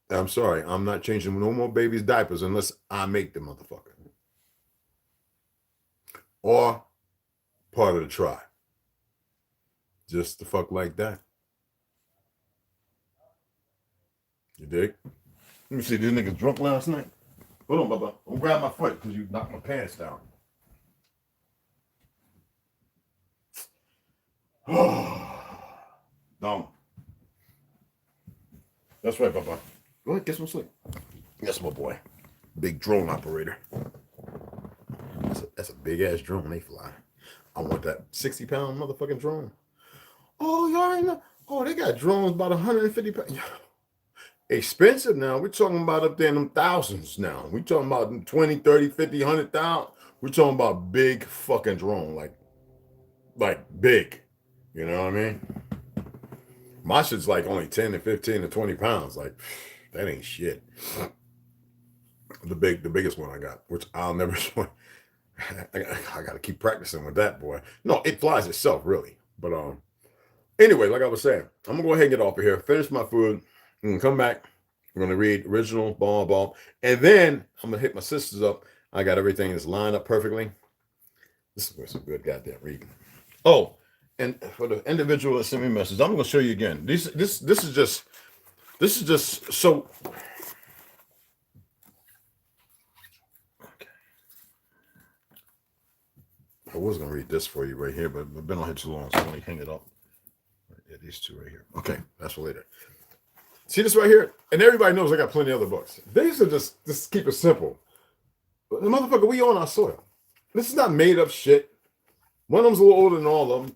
I'm sorry, I'm not changing no more babies' diapers unless I make the motherfucker. Or part of the tribe. Just the fuck like that. You dig? Let me see, these niggas drunk last night. Hold on, Bubba. Don't grab my foot because you knocked my pants down. Dumb. That's right, Bubba. Go ahead, get some sleep. Yes, my boy. Big drone operator. That's a big ass drone they fly. I want that 60-pound motherfucking drone. Oh, y'all ain't know. Oh, they got drones about 150 pounds. Expensive now. We're talking about up there in them thousands now. We're talking about 20, 30, 50, 100,000. We're talking about big fucking drone. Like big. You know what I mean? My shit's like only 10 to 15 to 20 pounds. Like, that ain't shit. The biggest one I got, which I'll never I gotta keep practicing with that, boy. No, it flies itself, really. But anyway, like I was saying, I'm gonna go ahead and get off of here, finish my food, and come back. We're gonna read original ball, and then I'm gonna hit my sisters up. I got everything that's lined up perfectly. This is some good goddamn reading. Oh, and for the individual that sent me a message, I'm gonna show you again. This is just so. I was gonna read this for you right here, but I've been on here too long, so I'm gonna hang it up. Yeah, these two right here. Okay, that's for later. See this right here? And everybody knows I got plenty of other books. These are just keep it simple. But the motherfucker, we own our soil. This is not made up shit. One of them's a little older than all of them.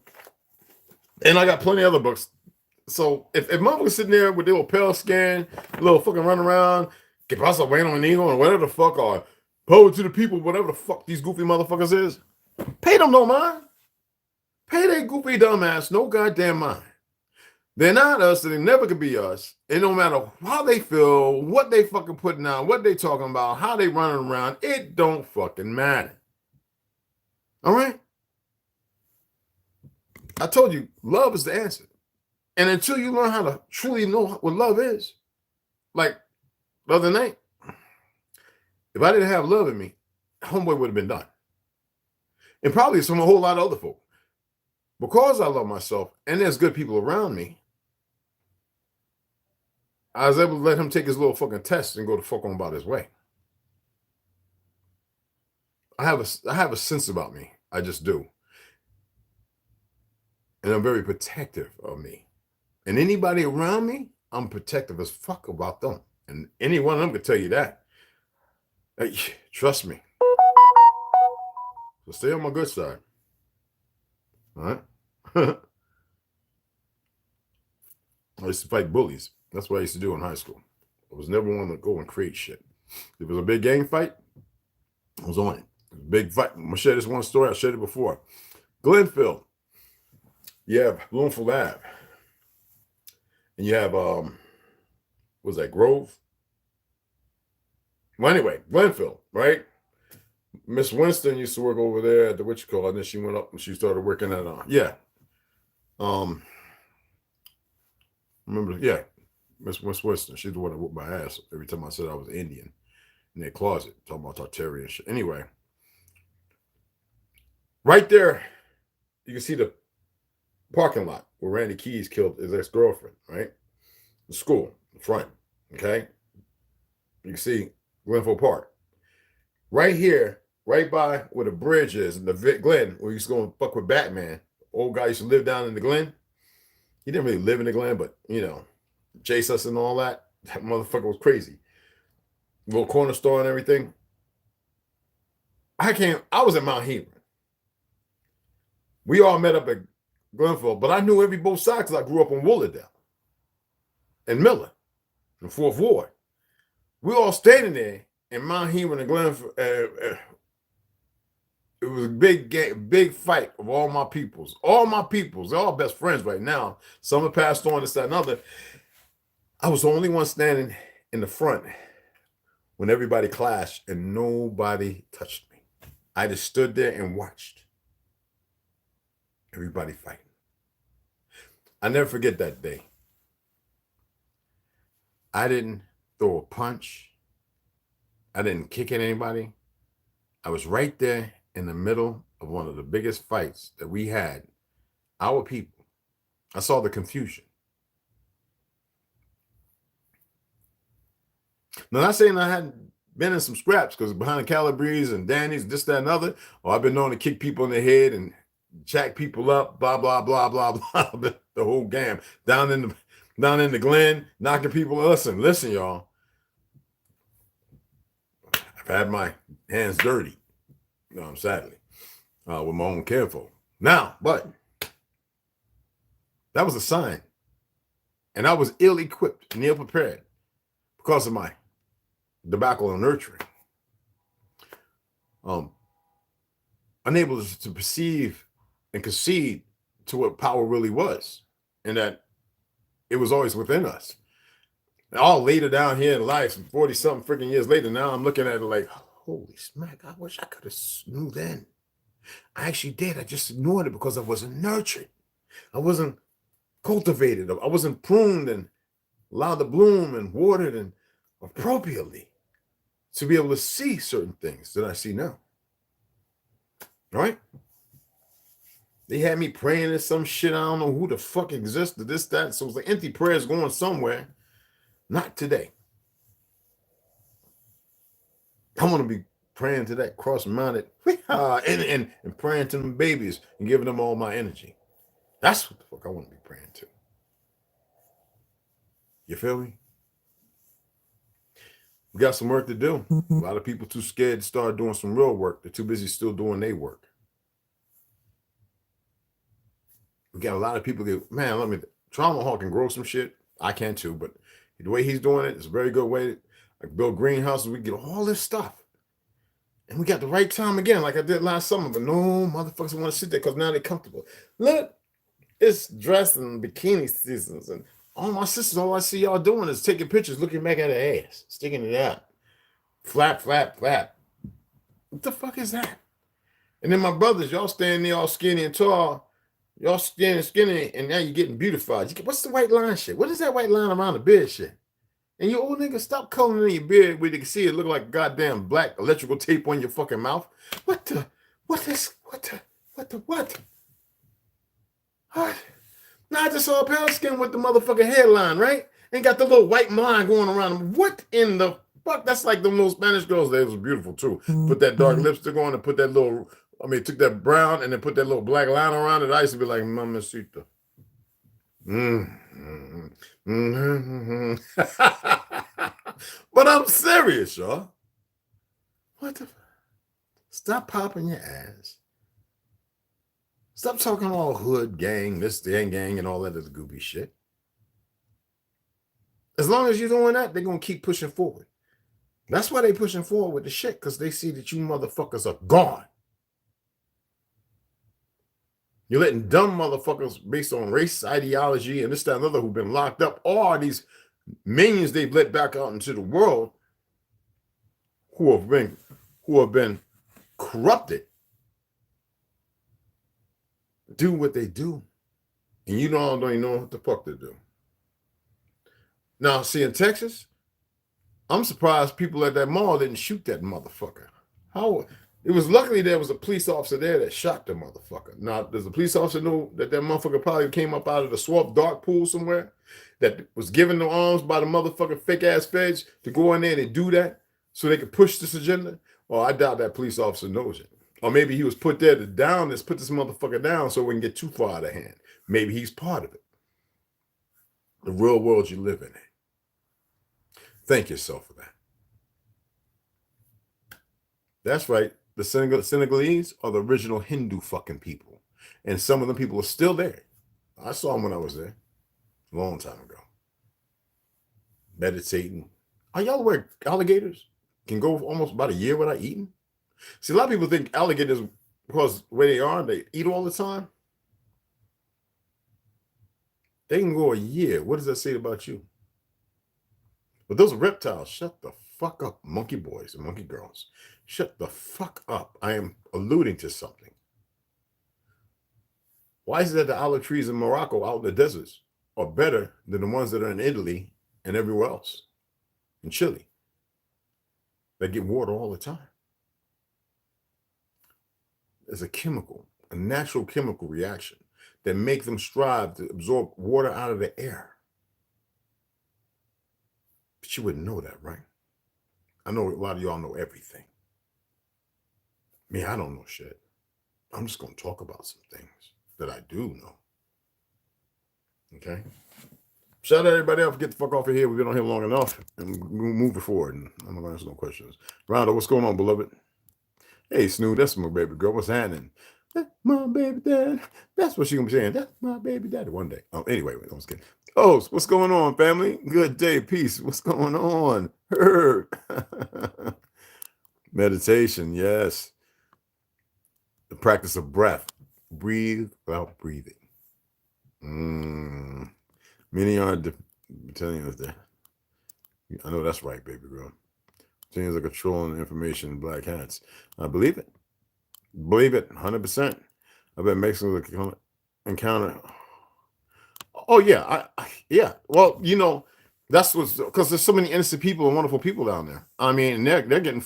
And I got plenty of other books. So if motherfuckers sitting there with their little pale skin, little fucking run around, que pasa bueno amigo, or whatever the fuck, or power to the people, whatever the fuck these goofy motherfuckers is, pay them no mind. Pay that goofy dumbass no goddamn mind. They're not us, and they never could be us. And no matter how they feel, what they fucking putting out, what they talking about, how they running around, it don't fucking matter. All right? I told you, love is the answer. And until you learn how to truly know what love is, like the other night, if I didn't have love in me, homeboy would have been done. And probably some a whole lot of other folk. Because I love myself and there's good people around me, I was able to let him take his little fucking test and go the fuck on about his way. I have a sense about me. I just do. And I'm very protective of me. And anybody around me, I'm protective as fuck about them. And any one of them could tell you that. Hey, trust me. So stay on my good side. All right? I used to fight bullies. That's what I used to do in high school. I was never one to go and create shit. If it was a big gang fight, I was on it. Big fight. I'm gonna share this one story. I shared it before. Glenville. You have Bloomfield Ave. And you have was that Grove? Well, anyway, Glenville, right? Miss Winston used to work over there at the what you call it, and then she went up and she started working at remember, Miss Winston. She's the one that whooped my ass every time I said I was Indian in their closet, talking about Tartarian shit. Anyway, right there, you can see the parking lot where Randy Keys killed his ex-girlfriend, right? The school, the front, okay? You can see Glenville Park. Right here, right by where the bridge is, in the Glen, where he used to go and fuck with Batman. Old guy used to live down in the Glen. He didn't really live in the Glen, but, you know, chase us and all that. That motherfucker was crazy. Little corner store and everything. I was at Mount Hebron. We all met up at Glenville, but I knew every both sides because I grew up in Willowdale and Miller in Fourth Ward. We all stayed in there in Mount Hebron and Glenville. It was a big fight of all my peoples. All my peoples, they're all best friends right now. Some have passed on, this, that, and other. I was the only one standing in the front when everybody clashed and nobody touched me. I just stood there and watched everybody fighting. I never forget that day. I didn't throw a punch. I didn't kick at anybody. I was right there in the middle of one of the biggest fights that we had, our people. I saw the confusion. Now, not saying I hadn't been in some scraps, because behind the Calabrees and Danny's, this, that, and other, or I've been known to kick people in the head and jack people up, blah, blah, blah, blah, blah, the whole game. Down in the Glen, knocking people. Listen, y'all. I've had my hands dirty, sadly, with my own kinfolk. Now, but that was a sign. And I was ill-equipped and ill-prepared because of my debacle and nurturing. Unable to perceive and concede to what power really was, and that it was always within us. All later down here in life, 40-something freaking years later, now I'm looking at it like, holy smack, I wish I could have knew then. I actually did. I just ignored it because I wasn't nurtured. I wasn't cultivated. I wasn't pruned and allowed to bloom and watered and appropriately to be able to see certain things that I see now. All right? They had me praying at some shit. I don't know who the fuck existed, this, that. So it was like empty prayers going somewhere. Not today. I want to be praying to that cross-minded and praying to them babies and giving them all my energy. That's what the fuck I want to be praying to. You feel me? We got some work to do. A lot of people too scared to start doing some real work. They're too busy still doing their work. We got a lot of people that, man, Trauma Hawk can grow some shit. I can too, but the way he's doing it is a very good way. Like build greenhouses, we get all this stuff. And we got the right time again, like I did last summer, but no motherfuckers want to sit there because now they're comfortable. Look, it's dress and bikini seasons, and all my sisters, all I see y'all doing is taking pictures, looking back at her ass, sticking it out. Flap, flap, flap. What the fuck is that? And then my brothers, y'all standing there all skinny and tall. Y'all standing skinny, and now you're getting beautified. What's the white line shit? What is that white line around the beard shit? And you old niggas, stop coloring in your beard where you can see it look like goddamn black electrical tape on your fucking mouth. What? Now I just saw a pale skin with the motherfucking hairline, right? And got the little white line going around them. What in the fuck? That's like them little Spanish girls. They was beautiful too. Put that dark lipstick on and put that little, took that brown and then put that little black line around it. I used to be like, Mamacita. But I'm serious, y'all. What the? Stop popping your ass. Stop talking all hood gang, this gang, and all that other goofy shit. As long as you're doing that, they're going to keep pushing forward. That's why they're pushing forward with the shit, because they see that you motherfuckers are gone. You're letting dumb motherfuckers based on race, ideology, and this, that, and other who've been locked up, or these minions they've let back out into the world who have been corrupted, do what they do. And you don't even know what the fuck to do. Now, see, in Texas, I'm surprised people at that mall didn't shoot that motherfucker. How? It was luckily there was a police officer there that shot the motherfucker. Now, does the police officer know that motherfucker probably came up out of the swamp dark pool somewhere that was given the arms by the motherfucking fake ass feds to go in there and do that so they could push this agenda? Or I doubt that police officer knows it. Or maybe he was put there to put this motherfucker down so we can get too far out of hand. Maybe he's part of it. The real world you live in. Thank yourself for that. That's right. The Senegalese are the original Hindu fucking people. And some of them people are still there. I saw them when I was there. A long time ago. Meditating. Are y'all aware alligators can go almost about a year without eating? See, a lot of people think alligators, because where they are, they eat all the time. They can go a year. What does that say about you? But those are reptiles. Shut the fuck up, monkey boys and monkey girls. Shut the fuck up. I am alluding to something. Why is it that the olive trees in Morocco out in the deserts are better than the ones that are in Italy and everywhere else? In Chile. They get water all the time. There's a natural chemical reaction that make them strive to absorb water out of the air. But you wouldn't know that, right? I know a lot of y'all know everything. Me, I don't know shit. I'm just going to talk about some things that I do know. Okay? Shout out to everybody else. Get the fuck off of here. We've been on here long enough. And we'll move it forward. And I'm not going to answer no questions. Rondo, what's going on, beloved? Hey, Snoop, that's my baby girl. What's happening? That's my baby dad. That's what she's going to be saying. That's my baby daddy one day. Oh, anyway, I was kidding. Oh, what's going on, family? Good day, peace. What's going on? Herb. Meditation, yes. The practice of breath. Breathe without breathing. Many are telling us that. I know that's right, baby girl. Things are controlling information in black hats. I believe it. Believe it, 100%. I bet Mexicans will encounter. Oh yeah, yeah. Well, you know, that's what's because there's so many innocent people and wonderful people down there. I mean, they're getting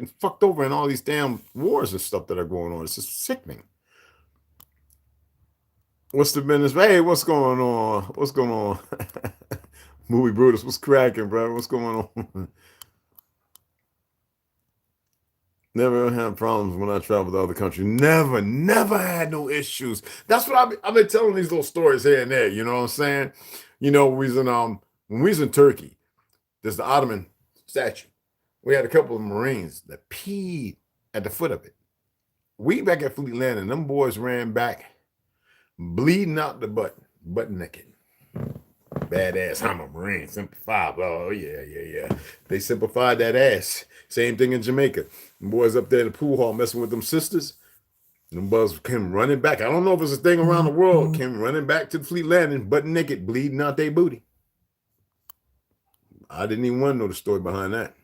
fucked over in all these damn wars and stuff that are going on. It's just sickening. What's the business? Hey, what's going on? What's going on? Movie Brutus, what's cracking, bro? What's going on? Never had problems when I traveled to other countries. Never had no issues. That's what I've been telling these little stories here and there. You know what I'm saying? You know, when we was in Turkey, there's the Ottoman statue. We had a couple of Marines that peed at the foot of it. We back at Fleet Landing, them boys ran back, bleeding out the butt naked. Badass, I'm a Marine, simplified. Oh, yeah. They simplified that ass. Same thing in Jamaica. Them boys up there in the pool hall messing with them sisters. Them boys came running back. I don't know if it's a thing around the world. Came running back to the Fleet Landing, butt naked, bleeding out their booty. I didn't even want to know the story behind that.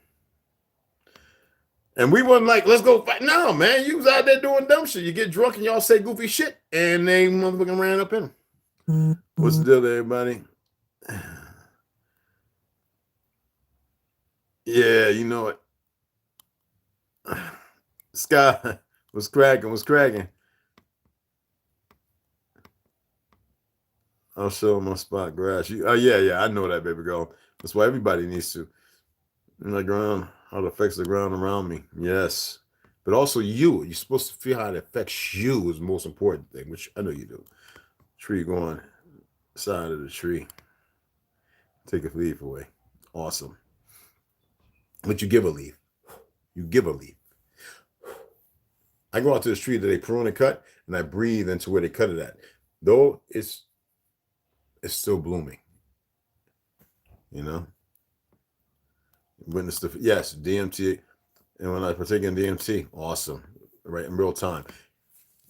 And we wasn't like, let's go fight. No, man, you was out there doing dumb shit. You get drunk and y'all say goofy shit, and they motherfucking ran up in them. What's the deal, everybody? Yeah, you know it. Sky was cracking. I'll show my spot grass. Yeah, I know that, baby girl. That's why everybody needs to. In the ground, how it affects the ground around me. Yes. But also you're supposed to feel how it affects you is the most important thing, which I know you do. Tree going side of the tree. Take a leaf away. Awesome. But you give a leaf. You give a leaf. I go out to the tree that they prune and cut, and I breathe into where they cut it at. Though it's still blooming. you know. Witness the, yes, DMT. And when I partake in DMT, awesome, right, in real time.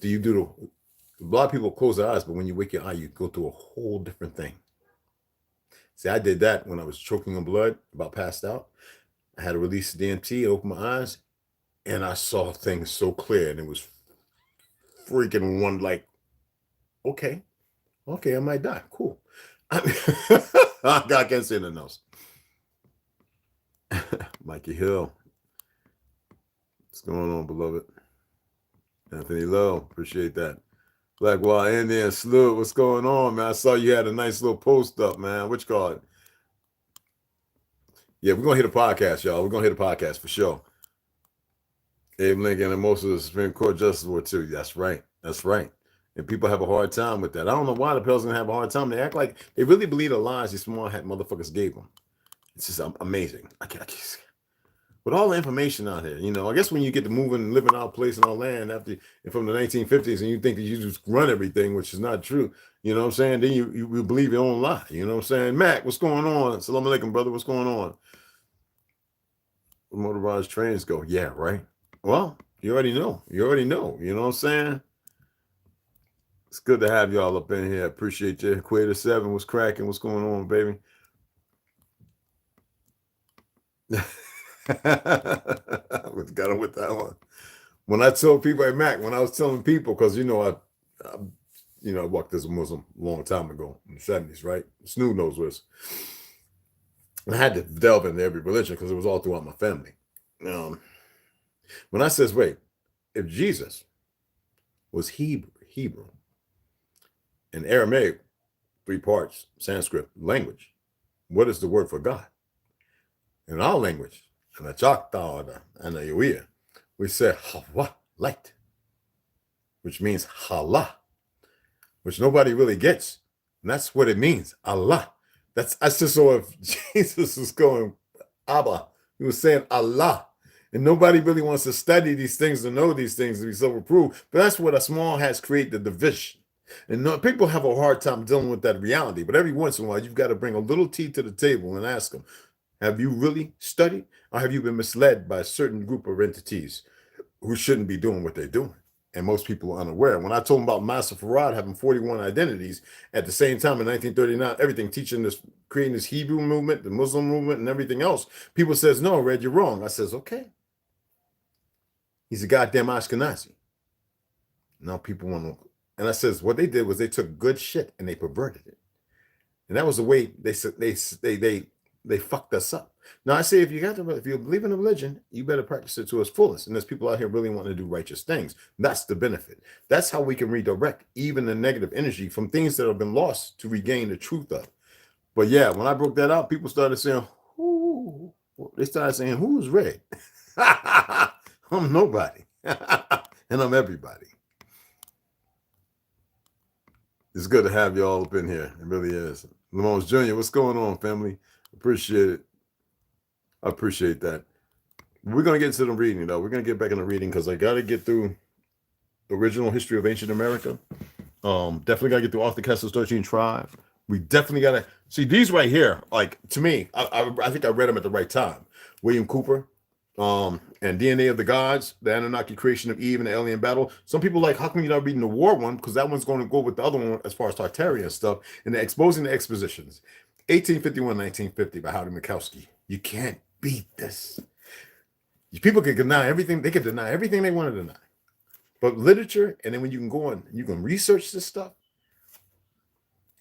Do you do the, a lot of people close their eyes, but when you wake your eye, you go through a whole different thing. See, I did that when I was choking on blood, about passed out. I had to release DMT, open my eyes, and I saw things so clear, and it was freaking one like, okay, okay, I might die. Cool. I can't say nothing else. Mikey Hill. What's going on, beloved? Anthony Lowe, appreciate that. Black Wild Indian Salute, what's going on, man? I saw you had a nice little post up, man. What you call it? Yeah, we're gonna hit a podcast, y'all. We're gonna hit a podcast for sure. Abe Lincoln and most of the Supreme Court justices were too. That's right. That's right. And people have a hard time with that. I don't know why the president have a hard time. They act like they really believe the lies these small hat motherfuckers gave them. It's just amazing. I can't, with all the information out here, you know, I guess when you get to moving and living our place and our land after from the 1950s and you think that you just run everything, which is not true, you know what I'm saying? Then you believe your own lie, you know what I'm saying? Mac, what's going on? Assalamu alaikum, brother. What's going on? Where motorized trains go. Yeah, right. Well, you already know. You already know. You know what I'm saying? It's good to have y'all up in here. I appreciate you. Equator 7, what's cracking? What's going on, baby? I was got him with that one. When I told people at Mac, when I was telling people, because you know I walked as a Muslim a long time ago in the 70s, right? Snoop knows this. I had to delve into every religion because it was all throughout my family. When I says, wait, if Jesus was Hebrew and Aramaic, 3 parts, Sanskrit language, what is the word for God? In our language, in the Choctaw and the Yuya, we say Hawa, light, which means Allah, which nobody really gets. And that's what it means, Allah. That's just so if Jesus was going Abba, he was saying Allah. And nobody really wants to study these things, to know these things, to be self-approved. But that's what a small hats create the division. And people have a hard time dealing with that reality. But every once in a while, you've got to bring a little tea to the table and ask them, have you really studied, or have you been misled by a certain group of entities who shouldn't be doing what they're doing? And most people are unaware. When I told them about Master Farad having 41 identities at the same time in 1939, everything teaching this, creating this Hebrew movement, the Muslim movement, and everything else, people says, no, Red, you're wrong. I says, okay. He's a goddamn Ashkenazi. Now people want to, and I says, what they did was they took good shit and they perverted it. And that was the way they fucked us up. Now I say, if you believe in a religion, you better practice it to its fullest. And there's people out here really wanting to do righteous things. That's the benefit. That's how we can redirect even the negative energy from things that have been lost to regain the truth of. But yeah, when I broke that out, people started saying, "Who?" They started saying, "Who's Red?" I'm nobody, and I'm everybody. It's good to have you all up in here. It really is. Lamont Jr., what's going on, family? Appreciate it. I appreciate that. We're going to get to the reading, though. We're going to get back in the reading because I got to get through the original history of ancient America. Definitely got to get through Arthur Kessler's 13 Tribe. We definitely got to see these right here. Like, to me, I think I read them at the right time. William Cooper, and DNA of the Gods, the Anunnaki creation of Eve and the alien battle. Some people like, how come you're not reading the war one? Because that one's going to go with the other one as far as Tartarian stuff and the exposing the expositions. 1851-1950 by Howdy Mikowski. You can't beat this. People can deny everything. They can deny everything they want to deny. But literature, and then when you can go on, you can research this stuff,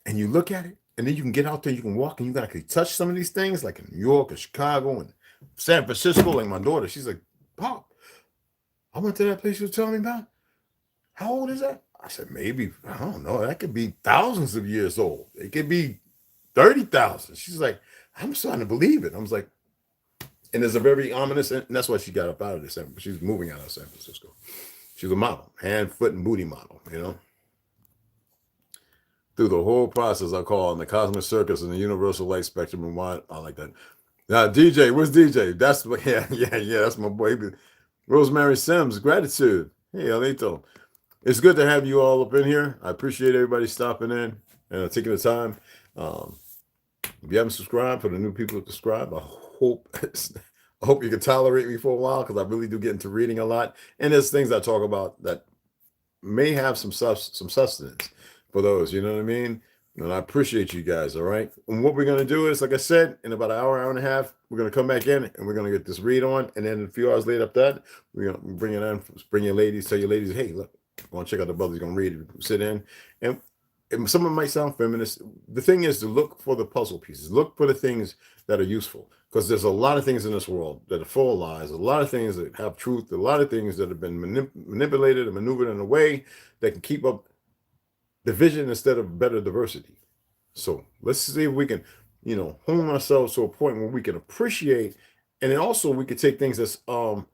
and you look at it, and then you can get out there, you can walk, and you can actually touch some of these things, like in New York and Chicago and San Francisco. Like my daughter, she's like, Pop, I went to that place you were telling me about. How old is that? I said, maybe, I don't know. That could be thousands of years old. It could be 30,000. She's like, I'm starting to believe it. I was like, and there's a very ominous, and that's why she got up out of this. She's moving out of San Francisco. She's a model, hand, foot, and booty model, you know. Through the whole process, I call it the cosmic circus and the universal light spectrum and why I like that. Now, DJ, where's DJ? That's yeah, that's my boy. Rosemary Sims, gratitude. Hey, Alito. It's good to have you all up in here. I appreciate everybody stopping in and taking the time. If you haven't subscribed, for the new people to subscribe, I hope you can tolerate me for a while, because I really do get into reading a lot. And there's things I talk about that may have some sustenance for those, you know what I mean? And I appreciate you guys, all right? And what we're going to do is, like I said, in about an hour and a half, we're going to come back in and we're going to get this read on. And then a few hours later after that, we're going to bring it in, bring your ladies, tell your ladies, hey, look, I want to check out the brother's going to read, sit in. And some of them might sound feminist. The thing is to look for the puzzle pieces, look for the things that are useful, because there's a lot of things in this world that are full of lies, a lot of things that have truth, a lot of things that have been manipulated and maneuvered in a way that can keep up division instead of better diversity. So let's see if we can, hone ourselves to a point where we can appreciate, and then also we can take things that's not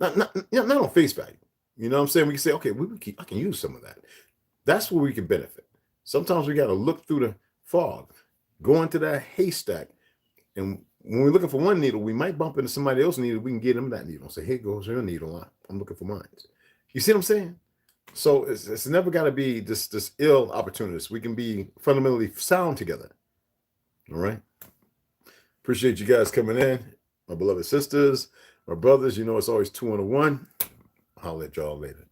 on face value. You know what I'm saying? We can say, okay, I can use some of that. That's where we can benefit. Sometimes we got to look through the fog, go into that haystack, and when we're looking for one needle, we might bump into somebody else's needle. We can get them that needle and say, hey, goes your needle. I'm looking for mine. You see what I'm saying? So it's never got to be this ill opportunist. We can be fundamentally sound together. All right. Appreciate you guys coming in. My beloved sisters, my brothers, it's always 2 on 1. I'll let y'all later.